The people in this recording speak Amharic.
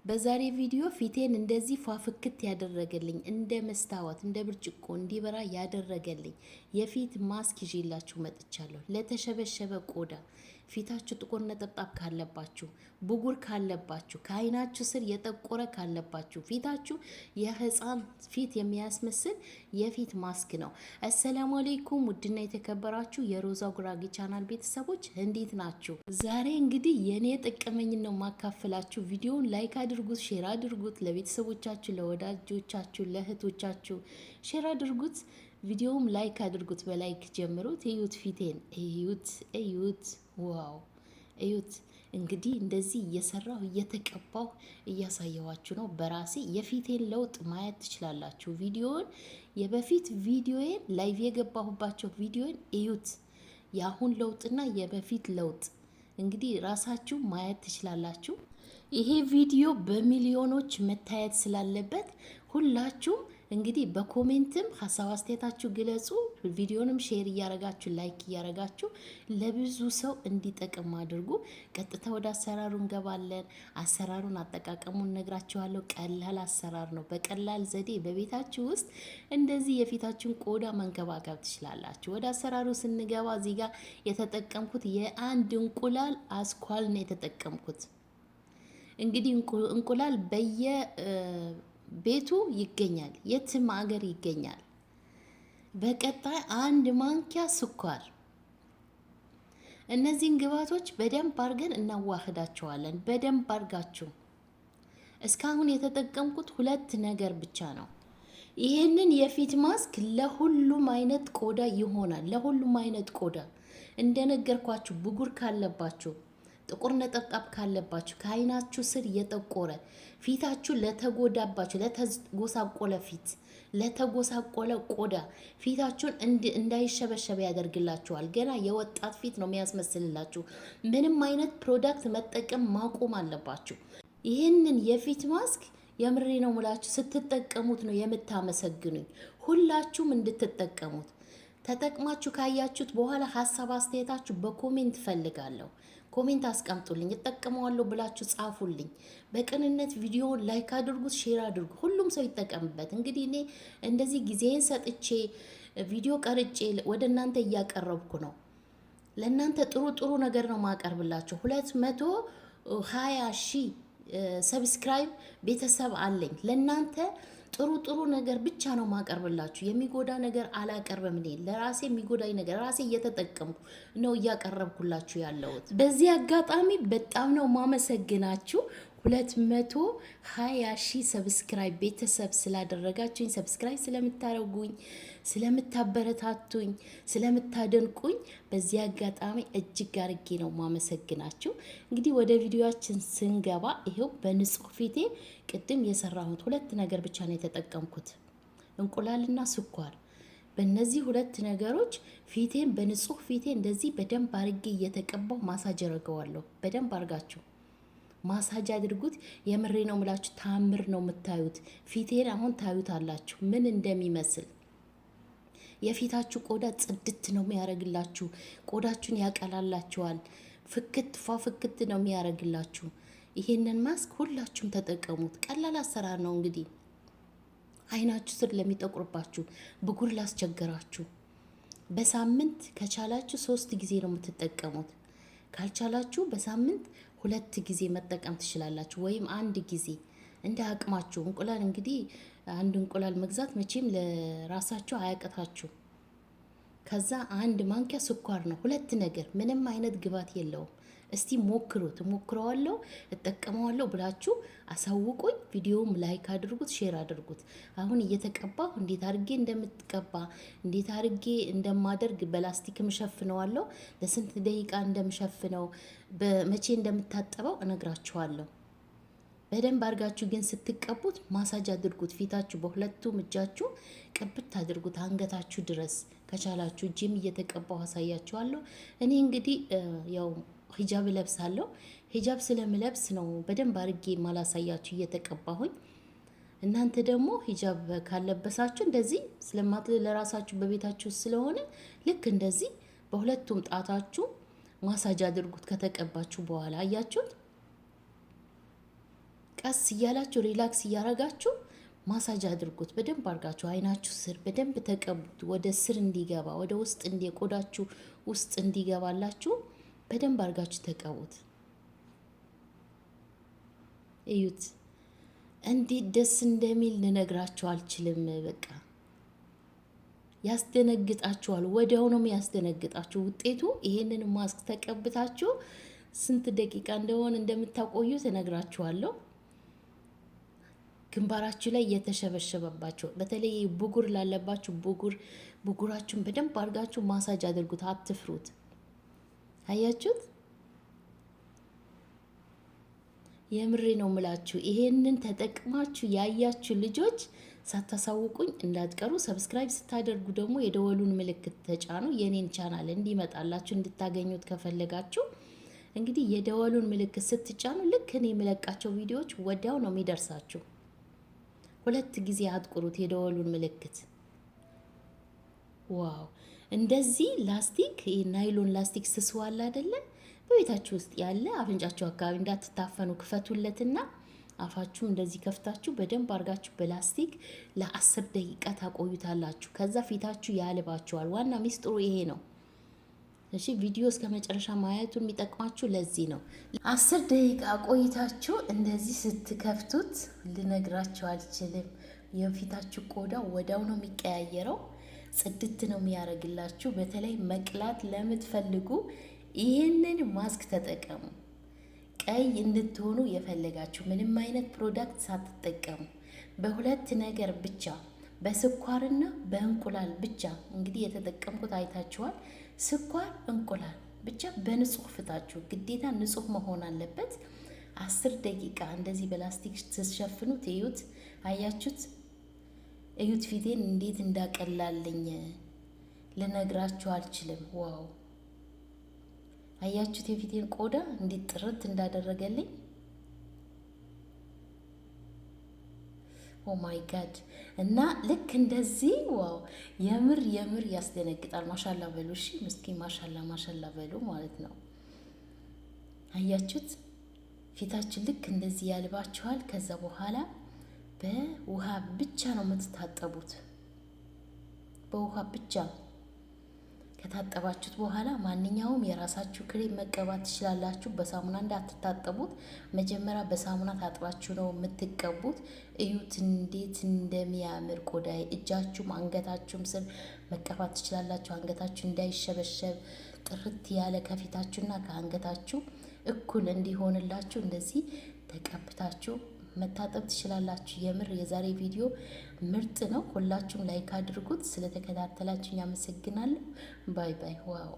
በዛሬ ቪዲዮ ፊቴን እንደዚህ ፏፍክት ያደረገልኝ እንደ መስታወት እንደ ብርጭቆ እንዲበራ ያደረገልኝ የፊት ማስክ ይዤላችሁ መጥቻለሁ። ለተሸበሸበ ቆዳ ፊታችሁ ጥቁር ነጠብጣብ ካለባችሁ፣ ብጉር ካለባችሁ፣ ከአይናችሁ ስር የጠቆረ ካለባችሁ፣ ፊታችሁ የህፃን ፊት የሚያስመስል የፊት ማስክ ነው። አሰላሙ አለይኩም ውድና የተከበራችሁ የሮዛ ጉራጌ ቻናል ቤተሰቦች እንዴት ናችሁ? ዛሬ እንግዲህ የኔ ጠቀመኝ ነው ማካፈላችሁ። ቪዲዮውን ላይክ አድርጉት፣ ሼር አድርጉት፣ ለቤተሰቦቻችሁ፣ ለወዳጆቻችሁ፣ ለእህቶቻችሁ ሼር አድርጉት። ቪዲዮውም ላይክ አድርጉት፣ በላይክ ጀምሩት። እዩት፣ ፊቴን እዩት፣ እዩት፣ ዋው እዩት። እንግዲህ እንደዚህ እየሰራሁ እየተቀባሁ እያሳየዋችሁ ነው። በራሴ የፊቴን ለውጥ ማየት ትችላላችሁ። ቪዲዮውን የበፊት ቪዲዮዬን ላይቭ የገባሁባቸው ቪዲዮን እዩት። የአሁን ለውጥና የበፊት ለውጥ እንግዲህ ራሳችሁ ማየት ትችላላችሁ። ይሄ ቪዲዮ በሚሊዮኖች መታየት ስላለበት ሁላችሁም እንግዲህ በኮሜንትም ሀሳብ አስተያየታችሁ ግለጹ። ቪዲዮንም ሼር እያረጋችሁ ላይክ እያረጋችሁ ለብዙ ሰው እንዲጠቅም አድርጉ። ቀጥታ ወደ አሰራሩ እንገባለን። አሰራሩን አጠቃቀሙን ነግራችኋለሁ። ቀላል አሰራር ነው። በቀላል ዘዴ በቤታችሁ ውስጥ እንደዚህ የፊታችሁን ቆዳ መንከባከብ ትችላላችሁ። ወደ አሰራሩ ስንገባ እዚህ ጋር የተጠቀምኩት የአንድ እንቁላል አስኳል ነው የተጠቀምኩት። እንግዲህ እንቁላል ቤቱ ይገኛል፣ የትም ሀገር ይገኛል። በቀጣይ አንድ ማንኪያ ስኳር። እነዚህን ግብአቶች በደንብ አድርገን እናዋህዳቸዋለን። በደንብ አድርጋችሁ እስካሁን የተጠቀምኩት ሁለት ነገር ብቻ ነው። ይሄንን የፊት ማስክ ለሁሉም አይነት ቆዳ ይሆናል። ለሁሉም አይነት ቆዳ እንደነገርኳችሁ ብጉር ካለባችሁ፣ ጥቁር ነጠብጣብ ካለባችሁ፣ ከአይናችሁ ስር የጠቆረ ፊታችሁ ለተጎዳባችሁ፣ ለተጎሳቆለ ፊት፣ ለተጎሳቆለ ቆዳ ፊታችሁን እንዳይሸበሸበ ያደርግላችኋል። ገና የወጣት ፊት ነው የሚያስመስልላችሁ። ምንም አይነት ፕሮዳክት መጠቀም ማቆም አለባችሁ። ይህንን የፊት ማስክ የምሬ ነው ሙላችሁ ስትጠቀሙት ነው የምታመሰግኑኝ። ሁላችሁም እንድትጠቀሙት ተጠቅማችሁ ካያችሁት በኋላ ሀሳብ አስተያየታችሁ በኮሜንት ፈልጋለሁ። ኮሜንት አስቀምጡልኝ። እጠቀመዋለሁ ብላችሁ ጻፉልኝ። በቅንነት ቪዲዮውን ላይክ አድርጉት፣ ሼር አድርጉ። ሁሉም ሰው ይጠቀምበት። እንግዲህ እኔ እንደዚህ ጊዜን ሰጥቼ ቪዲዮ ቀርጬ ወደ እናንተ እያቀረብኩ ነው። ለእናንተ ጥሩ ጥሩ ነገር ነው ማቀርብላችሁ። 220 ሺህ ሰብስክራይብ ቤተሰብ አለኝ። ለእናንተ ጥሩ ጥሩ ነገር ብቻ ነው ማቀርብላችሁ። የሚጎዳ ነገር አላቀርብም። እኔ ለራሴ የሚጎዳኝ ነገር ራሴ እየተጠቀምኩ ነው እያቀረብኩላችሁ ያለሁት። በዚህ አጋጣሚ በጣም ነው ማመሰግናችሁ። 220 ሺህ ሰብስክራይብ ቤተሰብ ስላደረጋችሁኝ፣ ሰብስክራይብ ስለምታደርጉኝ፣ ስለምታበረታቱኝ፣ ስለምታደንቁኝ በዚህ አጋጣሚ እጅግ አርጌ ነው ማመሰግናችሁ። እንግዲህ ወደ ቪዲዮአችን ስንገባ ይሄው በንጹህ ፊቴ ቅድም የሰራሁት ሁለት ነገር ብቻ ነው የተጠቀምኩት፣ እንቁላልና ስኳር። በእነዚህ ሁለት ነገሮች ፊቴን በንጹህ ፊቴ እንደዚህ በደንብ አርጌ እየተቀባሁ ማሳጅ አደርገዋለሁ። በደንብ አርጋችሁ ማሳጅ አድርጉት። የምሬ ነው ምላችሁ፣ ታምር ነው የምታዩት። ፊቴን አሁን ታዩታላችሁ ምን እንደሚመስል። የፊታችሁ ቆዳ ጽድት ነው የሚያረግላችሁ። ቆዳችሁን ያቀላላችኋል። ፍክት ፍክት ነው የሚያረግላችሁ። ይሄንን ማስክ ሁላችሁም ተጠቀሙት። ቀላል አሰራር ነው። እንግዲህ አይናችሁ ስር ለሚጠቁርባችሁ፣ ብጉር ላስቸገራችሁ በሳምንት ከቻላችሁ 3 ጊዜ ነው የምትጠቀሙት። ካልቻላችሁ በሳምንት 2 ጊዜ መጠቀም ትችላላችሁ፣ ወይም 1 ጊዜ እንደ አቅማችሁ። እንቁላል እንግዲህ አንድ እንቁላል መግዛት መቼም ለራሳችሁ አያቀታችሁ። ከዛ 1 ማንኪያ ስኳር ነው። 2 ነገር፣ ምንም አይነት ግብአት የለውም። እስቲ ሞክሩት። ሞክረዋለሁ እጠቀመዋለሁ ብላችሁ አሳውቁኝ። ቪዲዮውም ላይክ አድርጉት፣ ሼር አድርጉት። አሁን እየተቀባሁ እንዴት አድርጌ እንደምትቀባ እንዴት አድርጌ እንደማደርግ በላስቲክ ምሸፍነዋለሁ። ለስንት ደቂቃ እንደምሸፍነው በመቼ እንደምታጠበው እነግራችኋለሁ። በደንብ አድርጋችሁ ግን ስትቀቡት ማሳጅ አድርጉት። ፊታችሁ በሁለቱም እጃችሁ ቅብት አድርጉት አንገታችሁ ድረስ ከቻላችሁ። እጄም እየተቀባሁ አሳያችኋለሁ። እኔ እንግዲህ ያው ሂጃብ ለብሳለሁ። ሂጃብ ስለምለብስ ነው በደንብ አድርጌ ማላሳያችሁ እየተቀባሁኝ። እናንተ ደግሞ ሂጃብ ካለበሳችሁ እንደዚህ ለራሳችሁ በቤታችሁ ስለሆነ ልክ እንደዚህ በሁለቱም ጣታችሁ ማሳጅ አድርጉት ከተቀባችሁ በኋላ። አያችሁት? ቀስ እያላችሁ ሪላክስ እያረጋችሁ ማሳጅ አድርጉት። በደንብ አድርጋችሁ አይናችሁ ስር በደንብ ተቀቡት። ወደ ስር እንዲገባ ወደ ውስጥ ቆዳችሁ ውስጥ እንዲገባላችሁ በደንብ አድርጋችሁ ተቀቡት። እዩት እንዴት ደስ እንደሚል ልነግራችሁ አልችልም። በቃ ያስደነግጣችኋል። ወዲያው ነው ያስደነግጣችሁ ውጤቱ። ይሄንን ማስክ ተቀብታችሁ ስንት ደቂቃ እንደሆነ እንደምታቆዩ ተነግራችኋለሁ። ግንባራችሁ ላይ የተሸበሸበባችሁ በተለይ ብጉር ላለባችሁ ብጉራችሁን በደንብ አድርጋችሁ ማሳጅ አድርጉት። አትፍሩት። አያችሁት? የምሬ ነው ምላችሁ። ይሄንን ተጠቅማችሁ ያያችሁ ልጆች ሳታሳውቁኝ እንዳትቀሩ። ሰብስክራይብ ስታደርጉ ደግሞ የደወሉን ምልክት ተጫኑ። የኔን ቻናል እንዲመጣላችሁ እንድታገኙት ከፈለጋችሁ እንግዲህ የደወሉን ምልክት ስትጫኑ ልክ እኔ የምለቃቸው ቪዲዮዎች ወዲያው ነው የሚደርሳችሁ። 2 ጊዜ አጥቁሩት የደወሉን ምልክት። ዋው! እንደዚህ ላስቲክ ናይሎን ላስቲክ ስስዋል አይደለ? በቤታችሁ ውስጥ ያለ አፍንጫችሁ አካባቢ እንዳትታፈኑ ክፈቱለትና አፋችሁ እንደዚህ ከፍታችሁ በደንብ አድርጋችሁ በላስቲክ ለ10 ደቂቃ ታቆዩታላችሁ። ከዛ ፊታችሁ ያልባችኋል። ዋና ሚስጥሩ ይሄ ነው። እሺ ቪዲዮ እስከ መጨረሻ ማየቱን የሚጠቅማችሁ ለዚህ ነው። 10 ደቂቃ ቆይታችሁ እንደዚህ ስትከፍቱት ልነግራችሁ አልችልም። የፊታችሁ ቆዳ ወዳው ነው የሚቀያየረው። ጽድት ነው የሚያደርግላችሁ። በተለይ መቅላት ለምትፈልጉ ይህንን ማስክ ተጠቀሙ። ቀይ እንድትሆኑ የፈለጋችሁ ምንም አይነት ፕሮዳክት ሳትጠቀሙ በሁለት ነገር ብቻ በስኳርና በእንቁላል ብቻ እንግዲህ የተጠቀምኩት አይታችኋል። ስኳር፣ እንቁላል ብቻ በንጹህ ፍታችሁ፣ ግዴታ ንጹህ መሆን አለበት። 10 ደቂቃ እንደዚህ በላስቲክ ተሸፍኑት። እዩት፣ አያችሁት? እዩት ፊቴን እንዴት እንዳቀላልኝ ልነግራችሁ አልችልም። ዋው! አያችሁት የፊቴን ቆዳ እንዴት ጥርት እንዳደረገልኝ። ኦ ማይ ጋድ! እና ልክ እንደዚህ ዋው! የምር ያስደነግጣል። ማሻላ በሉ። እሺ ምስኪን ማሻላ በሉ ማለት ነው። አያችሁት? ፊታችን ልክ እንደዚህ ያልባችኋል። ከዛ በኋላ በውሃ ብቻ ነው የምትታጠቡት። በውሃ ብቻ ከታጠባችሁት በኋላ ማንኛውም የራሳችሁ ክሬም መቀባት ትችላላችሁ። በሳሙና እንዳትታጠቡት። መጀመሪያ በሳሙና ታጥባችሁ ነው የምትቀቡት። እዩት እንዴት እንደሚያምር ቆዳዬ። እጃችሁም አንገታችሁም ስር መቀባት ትችላላችሁ። አንገታችሁ እንዳይሸበሸብ ጥርት ያለ ከፊታችሁና ከአንገታችሁ እኩል እንዲሆንላችሁ እንደዚህ ተቀብታችሁ መታጠብ ትችላላችሁ። የምር የዛሬ ቪዲዮ ምርጥ ነው። ሁላችሁም ላይክ አድርጉት። ስለተከታተላችሁ አመሰግናለሁ። ባይ ባይ። ዋው